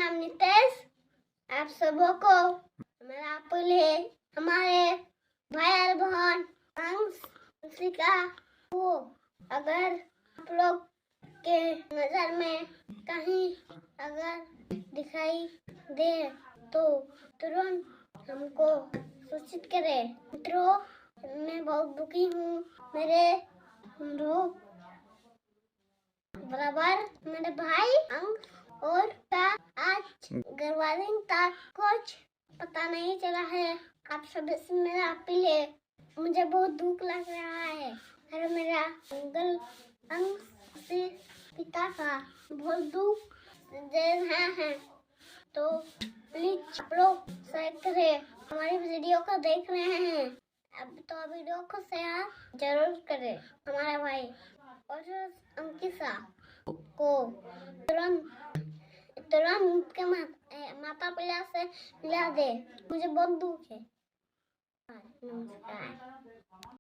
नाम नितेश। आप सबों को मेरा पुले हमारे भाई और बहन अंश का हो। अगर आप लोग के नजर में कहीं अगर दिखाई दे तो तुरंत हमको सूचित करें। मित्रों, मैं बहुत दुखी हूँ। मेरे बराबर मेरे भाई अंश और का आज गर्वादिन तक कुछ पता नहीं चला है। आप सभी से मेरा अपील है, मुझे बहुत दुख लग रहा है। और मेरा अंकल अंश से पिता का बहुत दुख दे रहा है। तो प्लीज आप लोग शेयर करें। हमारी वीडियो को देख रहे हैं अब तो वीडियो को शेयर जरूर करें। हमारा भाई और अंकिता को तुरंत के माता पिता से मिला दे। मुझे बहुत दुख है। नमस्कार।